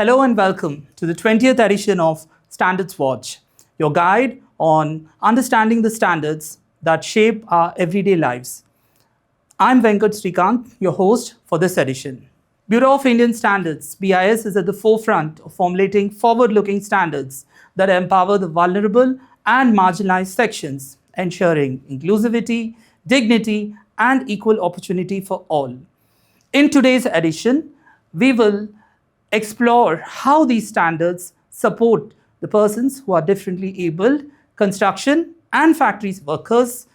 Hello and welcome to the 20th edition of Standards Watch, your guide on understanding the standards that shape our everyday lives. I'm Venkat Srikanth, your host for this edition. Bureau of Indian Standards, BIS, is at the forefront of formulating forward-looking standards that empower the vulnerable and marginalized sections, ensuring inclusivity, dignity, and equal opportunity for all. In today's edition, we will explore how these standards support the persons who are differently abled, construction and factories workers,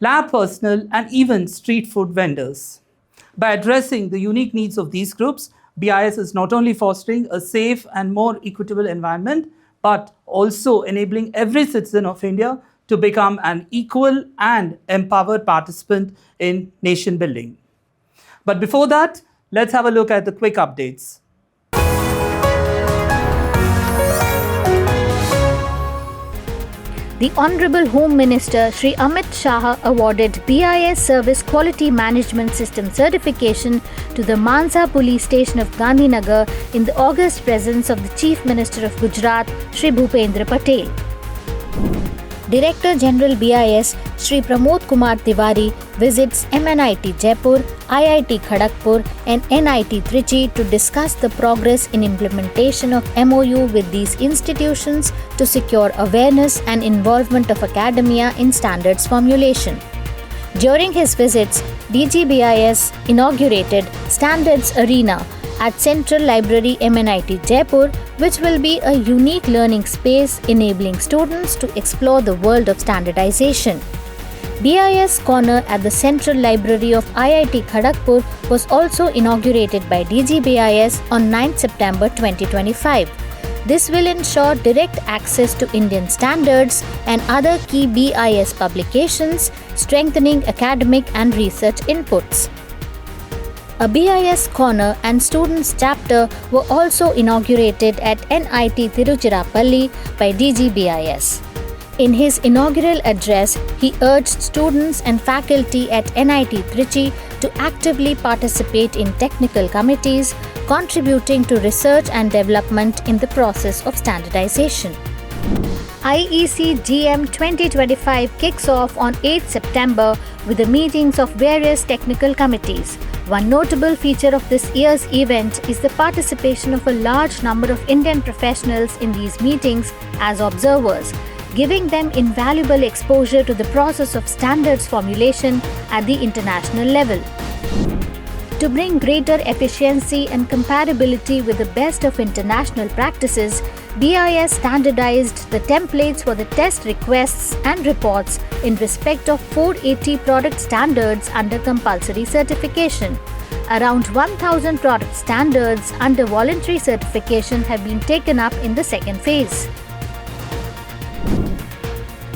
lab personnel, and even street food vendors. By addressing the unique needs of these groups, BIS is not only fostering a safe and more equitable environment, but also enabling every citizen of India to become an equal and empowered participant in nation building. But before that, let's have a look at the quick updates. The Honorable Home Minister Shri Amit Shah awarded BIS Service Quality Management System certification to the Mansa Police Station of Gandhinagar in the august presence of the Chief Minister of Gujarat Shri Bhupendra Patel. Director General BIS Shri Pramod Kumar Tiwari visits MNIT Jaipur, IIT Kharagpur and NIT Trichy to discuss the progress in implementation of MOU with these institutions to secure awareness and involvement of academia in standards formulation. During his visits, DGBIS inaugurated Standards Arena at Central Library MNIT Jaipur, which will be a unique learning space enabling students to explore the world of standardization. BIS Corner at the Central Library of IIT Kharagpur was also inaugurated by DGBIS on 9 September 2025. This will ensure direct access to Indian standards and other key BIS publications, strengthening academic and research inputs. A BIS Corner and Students Chapter were also inaugurated at NIT Tiruchirappalli by DGBIS. In his inaugural address, he urged students and faculty at NIT Trichy to actively participate in technical committees, contributing to research and development in the process of standardization. IEC GM 2025 kicks off on 8 September with the meetings of various technical committees. One notable feature of this year's event is the participation of a large number of Indian professionals in these meetings as observers, giving them invaluable exposure to the process of standards formulation at the international level. To bring greater efficiency and comparability with the best of international practices, BIS standardized the templates for the test requests and reports in respect of 480 product standards under compulsory certification. Around 1,000 product standards under voluntary certification have been taken up in the second phase.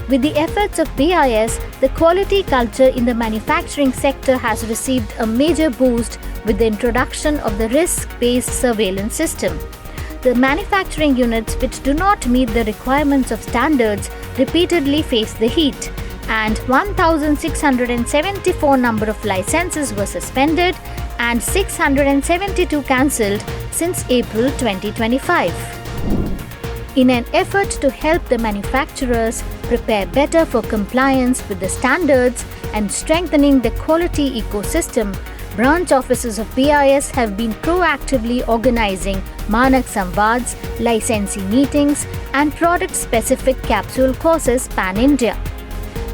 With the efforts of BIS, the quality culture in the manufacturing sector has received a major boost with the introduction of the risk-based surveillance system. The manufacturing units which do not meet the requirements of standards repeatedly face the heat, and 1,674 number of licenses were suspended and 672 cancelled since April 2025. In an effort to help the manufacturers prepare better for compliance with the standards and strengthening the quality ecosystem, branch offices of BIS have been proactively organizing Manak Samvads, licensee meetings, and product-specific capsule courses pan-India.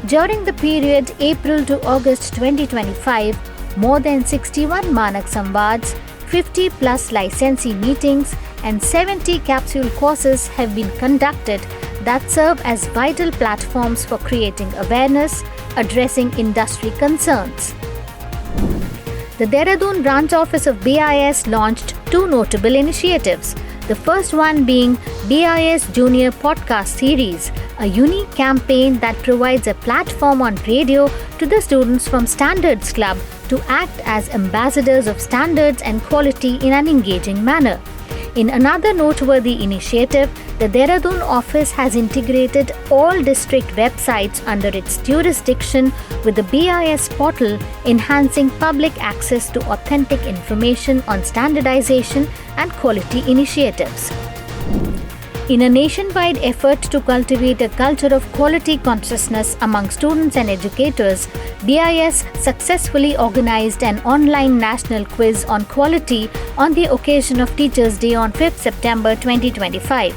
During the period April to August 2025, more than 61 Manak Samvads, 50 plus licensee meetings, and 70 capsule courses have been conducted that serve as vital platforms for creating awareness, addressing industry concerns. The Dehradun branch office of BIS launched two notable initiatives. The first one being BIS Junior Podcast Series, a unique campaign that provides a platform on radio to the students from Standards Club to act as ambassadors of standards and quality in an engaging manner. In another noteworthy initiative, the Dehradun office has integrated all district websites under its jurisdiction with the BIS portal, enhancing public access to authentic information on standardization and quality initiatives. In a nationwide effort to cultivate a culture of quality consciousness among students and educators, BIS successfully organized an online national quiz on quality on the occasion of Teachers' Day on 5th September 2025.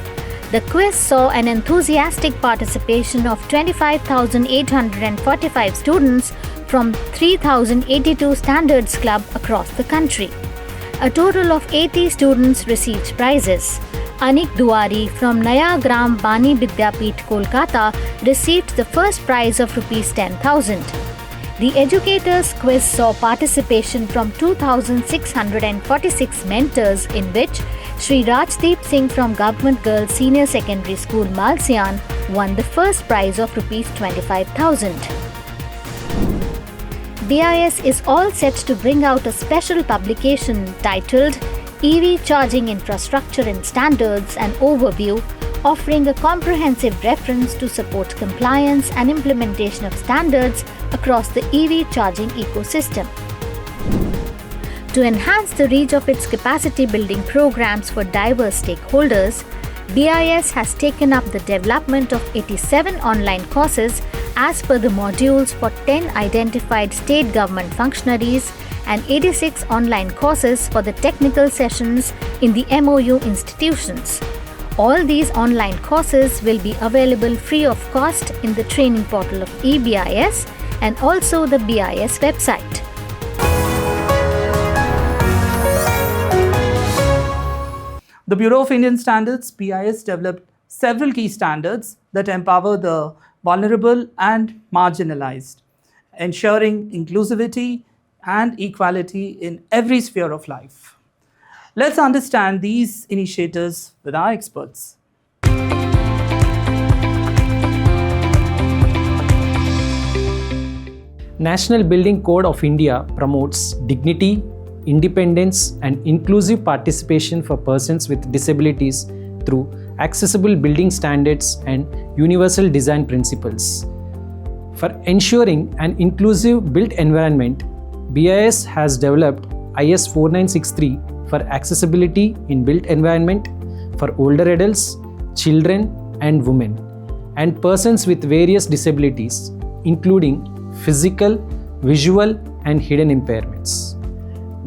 The quiz saw an enthusiastic participation of 25,845 students from 3,082 standards clubs across the country. A total of 80 students received prizes. Anik Duari from Naya Gram Bani Vidyapeeth, Kolkata received the first prize of Rs 10,000. The Educators Quiz saw participation from 2,646 mentors, in which Sri Rajdeep Singh from Government Girls Senior Secondary School Malsian won the first prize of Rs 25,000. BIS is all set to bring out a special publication titled EV Charging Infrastructure and Standards and Overview, offering a comprehensive reference to support compliance and implementation of standards across the EV charging ecosystem. To enhance the reach of its capacity building programs for diverse stakeholders, BIS has taken up the development of 87 online courses as per the modules for 10 identified state government functionaries and 86 online courses for the technical sessions in the MOU institutions. All these online courses will be available free of cost in the training portal of eBIS and also the BIS website. The Bureau of Indian Standards, BIS, developed several key standards that empower the vulnerable and marginalized, ensuring inclusivity and equality in every sphere of life. Let's understand these initiatives with our experts. National Building Code of India promotes dignity, independence, and inclusive participation for persons with disabilities through accessible building standards and universal design principles. For ensuring an inclusive built environment, BIS has developed IS 4963 for accessibility in built environment for older adults, children and women, and persons with various disabilities, including physical, visual, and hidden impairments.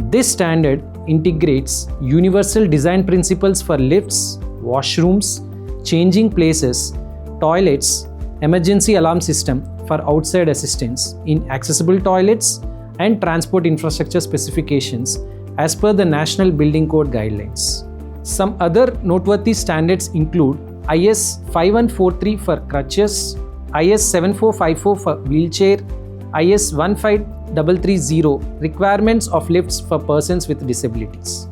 This standard integrates universal design principles for lifts, washrooms, changing places, toilets, emergency alarm system for outside assistance in accessible toilets, and transport infrastructure specifications as per the National Building Code guidelines. Some other noteworthy standards include IS 5143 for crutches, IS 7454 for wheelchair, IS 15330 requirements of lifts for persons with disabilities.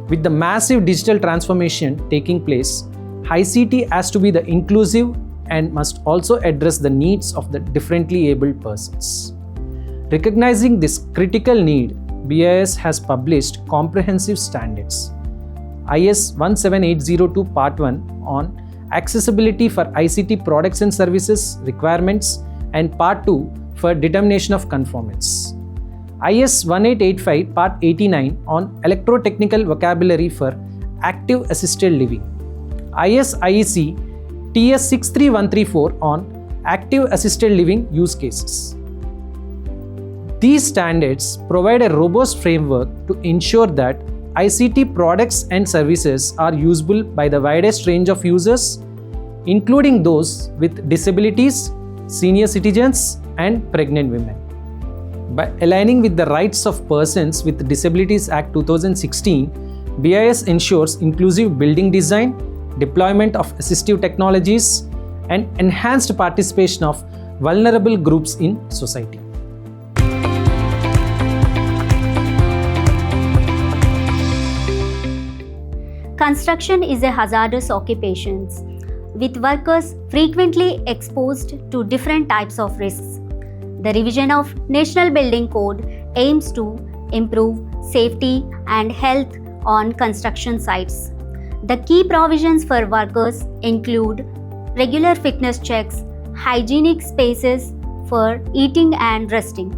With the massive digital transformation taking place, ICT has to be the inclusive and must also address the needs of the differently abled persons. Recognizing this critical need, BIS has published comprehensive standards. IS 17802 Part 1 on accessibility for ICT products and services requirements and Part 2 for determination of conformance. IS 1885 Part 89 on electrotechnical vocabulary for active assisted living. IS IEC TS 63134 on active assisted living use cases. These standards provide a robust framework to ensure that ICT products and services are usable by the widest range of users, including those with disabilities, senior citizens, and pregnant women. By aligning with the Rights of Persons with Disabilities Act 2016, BIS ensures inclusive building design, deployment of assistive technologies, and enhanced participation of vulnerable groups in society. Construction is a hazardous occupation, with workers frequently exposed to different types of risks. The revision of National Building Code aims to improve safety and health on construction sites. The key provisions for workers include regular fitness checks, hygienic spaces for eating and resting,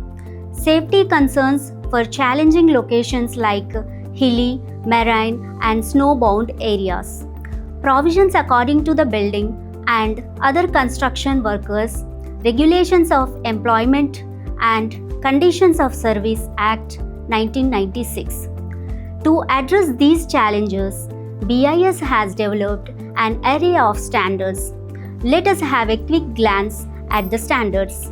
safety concerns for challenging locations like hilly, marine, and snow-bound areas, provisions according to the building and other construction workers, regulations of employment and Conditions of Service Act 1996. To address these challenges, BIS has developed an array of standards. Let us have a quick glance at the standards.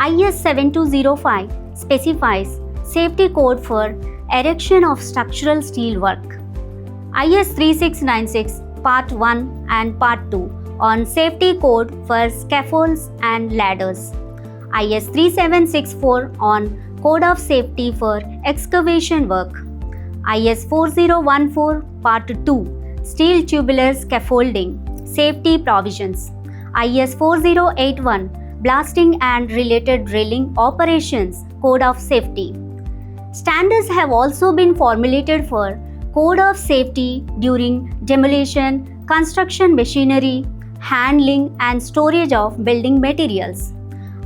IS 7205 specifies safety code for erection of structural steel work. IS 3696 Part 1 and Part 2 on safety code for scaffolds and ladders. IS 3764 on Code of Safety for excavation work. IS 4014 Part 2 Steel tubular scaffolding safety provisions. IS 4081 Blasting and related drilling operations Code of Safety. Standards have also been formulated for Code of Safety during demolition, construction machinery, handling and storage of building materials.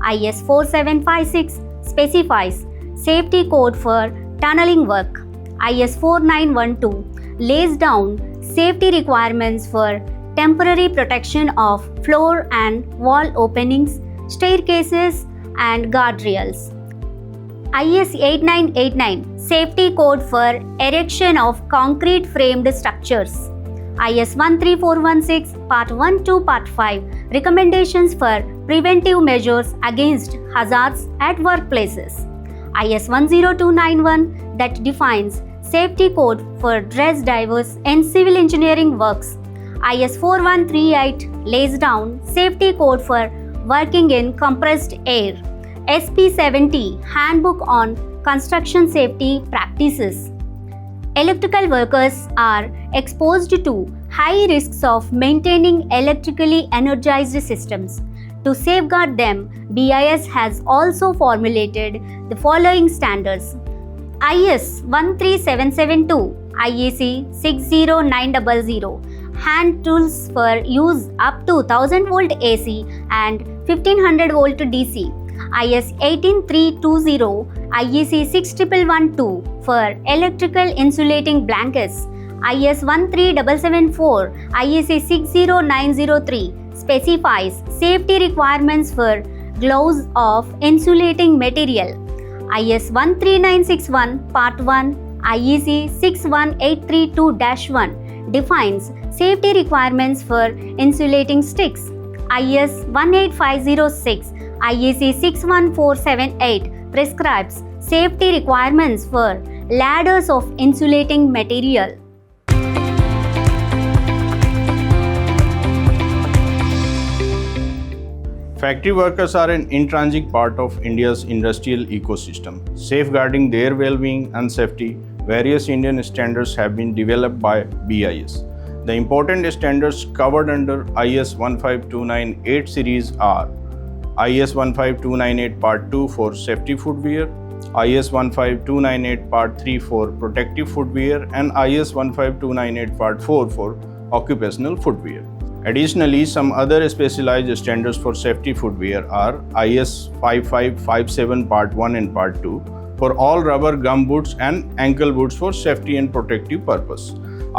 IS 4756 specifies safety code for tunneling work. IS 4912 lays down safety requirements for temporary protection of floor and wall openings, staircases and guardrails. IS 8989 Safety Code for erection of concrete framed structures. IS 13416 Part 1 to Part 5 Recommendations for preventive measures against hazards at workplaces. IS 10291 that defines safety code for dress divers in civil engineering works. IS 4138 lays down safety code for working in compressed air. SP 70 Handbook on Construction Safety Practices. Electrical workers are exposed to high risks of maintaining electrically energized systems. To safeguard them, BIS has also formulated the following standards. IS 13772, IEC 60900, hand tools for use up to 1000 volt AC and 1500 volt DC. IS 18320, IEC 6112 for electrical insulating blankets. IS 13774, IEC 60903 specifies safety requirements for gloves of insulating material. IS 13961 Part 1 IEC 61832-1 defines safety requirements for insulating sticks. IS 18506 IEC 61478 prescribes safety requirements for ladders of insulating material. Factory workers are an intrinsic part of India's industrial ecosystem. Safeguarding their well-being and safety, various Indian standards have been developed by BIS. The important standards covered under IS 15298 series are IS 15298 Part 2 for safety footwear, IS 15298 Part 3 for protective footwear, and IS 15298 Part 4 for occupational footwear. Additionally, some other specialized standards for safety footwear are IS 5557 Part 1 and Part 2 for all rubber gum boots and ankle boots for safety and protective purpose.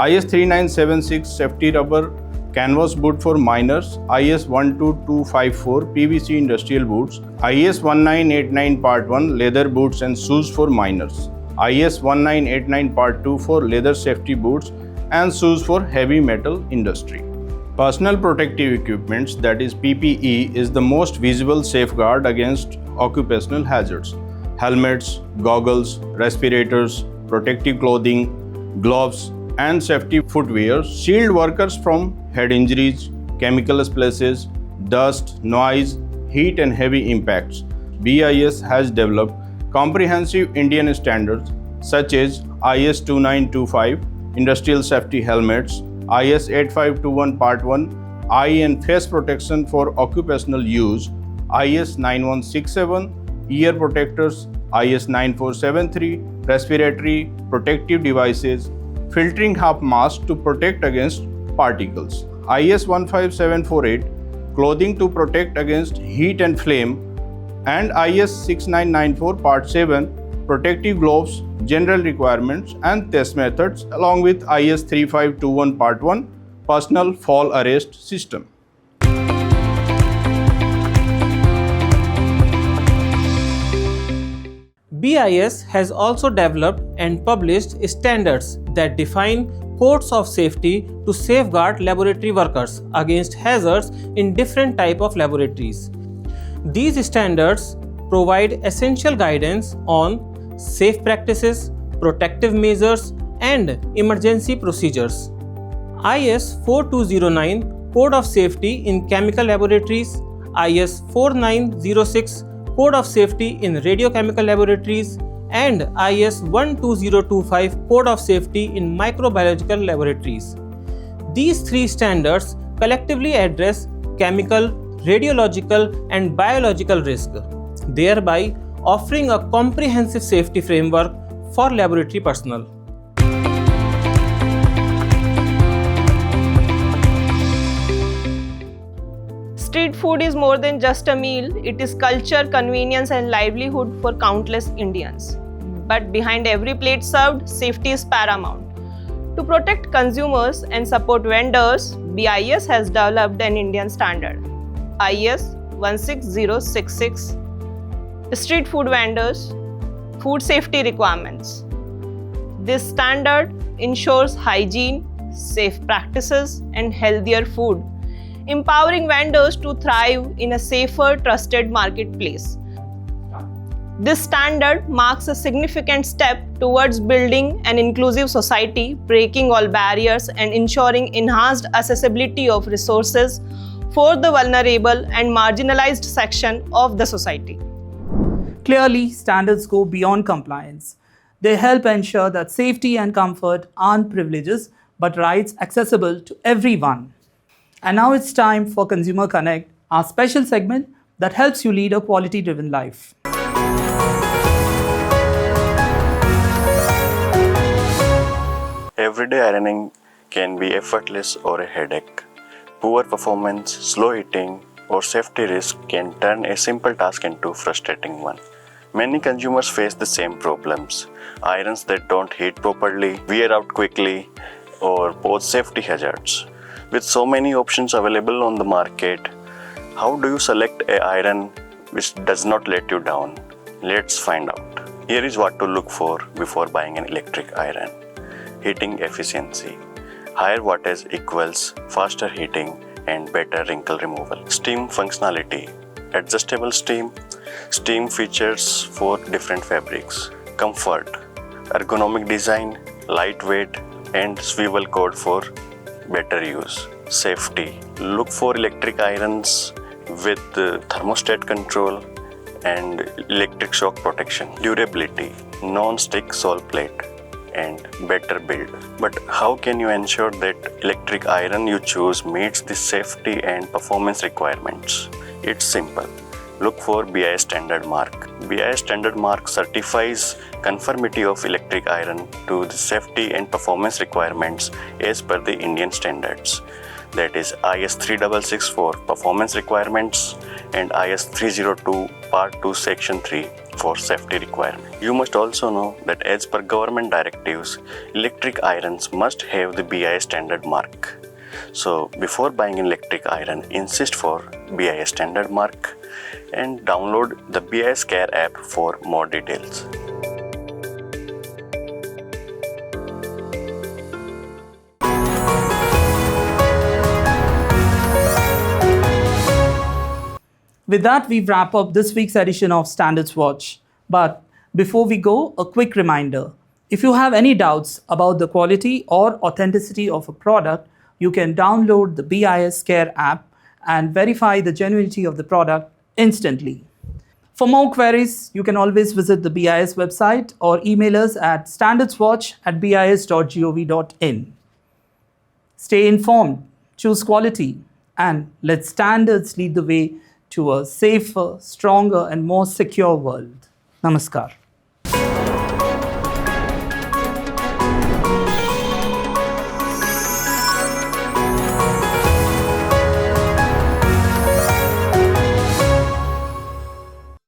IS 3976 safety rubber canvas boot for miners, IS 12254 PVC industrial boots, IS 1989 Part 1 leather boots and shoes for miners, IS 1989 Part 2 for leather safety boots and shoes for heavy metal industry. Personal protective equipments, that is PPE, is the most visible safeguard against occupational hazards. Helmets, goggles, respirators, protective clothing, gloves, and safety footwear shield workers from head injuries, chemical splashes, dust, noise, heat, and heavy impacts. BIS has developed comprehensive Indian standards such as IS 2925 Industrial Safety Helmets, IS 8521 Part 1 Eye and Face Protection for Occupational Use, IS 9167 Ear Protectors, IS 9473 Respiratory Protective Devices, filtering half mask to protect against particles. IS 15748, clothing to protect against heat and flame, and IS 6994 Part 7, protective gloves, general requirements and test methods, along with IS 3521 Part 1, personal fall arrest system. BIS has also developed and published standards that define codes of safety to safeguard laboratory workers against hazards in different types of laboratories. These standards provide essential guidance on safe practices, protective measures, and emergency procedures. IS 4209 Code of Safety in Chemical Laboratories, IS 4906 Code of Safety in Radiochemical Laboratories, and IS 12025 Code of Safety in Microbiological Laboratories. These three standards collectively address chemical, radiological, and biological risk, thereby offering a comprehensive safety framework for laboratory personnel. Street food is more than just a meal, it is culture, convenience, and livelihood for countless Indians. But behind every plate served, safety is paramount. To protect consumers and support vendors, BIS has developed an Indian standard, IS 16066, Street Food Vendors, Food Safety Requirements. This standard ensures hygiene, safe practices, and healthier food, empowering vendors to thrive in a safer, trusted marketplace. This standard marks a significant step towards building an inclusive society, breaking all barriers and ensuring enhanced accessibility of resources for the vulnerable and marginalized section of the society. Clearly, standards go beyond compliance. They help ensure that safety and comfort aren't privileges but rights accessible to everyone. And now it's time for Consumer Connect, our special segment that helps you lead a quality-driven life. Everyday ironing can be effortless or a headache. Poor performance, slow heating, or safety risk can turn a simple task into a frustrating one. Many consumers face the same problems. Irons that don't heat properly, wear out quickly, or pose safety hazards. With so many options available on the market, how do you select an iron which does not let you down? Let's find out. Here is what to look for before buying an electric iron. Heating efficiency. Higher wattage equals faster heating and better wrinkle removal. Steam functionality. Adjustable steam. Steam features for different fabrics. Comfort. Ergonomic design, lightweight, and swivel code for better use. Safety. Look for electric irons with thermostat control and electric shock protection. Durability. Non-stick sole plate and better build. But how can you ensure that electric iron you choose meets the safety and performance requirements? It's simple. Look for BIS standard mark. BIS standard mark certifies conformity of electric iron to the safety and performance requirements as per the Indian standards. That is IS 3664 for performance requirements and IS 302 Part 2 Section 3 for safety requirement. You must also know that as per government directives, electric irons must have the BIS standard mark. So before buying an electric iron, insist for BIS standard mark and download the BIS Care app for more details. With that, we wrap up this week's edition of Standards Watch. But before we go, a quick reminder. If you have any doubts about the quality or authenticity of a product, you can download the BIS Care app and verify the genuinity of the product instantly. For more queries, you can always visit the BIS website or email us at standardswatch@bis.gov.in. Stay informed, choose quality, and let standards lead the way to a safer, stronger, and more secure world. Namaskar.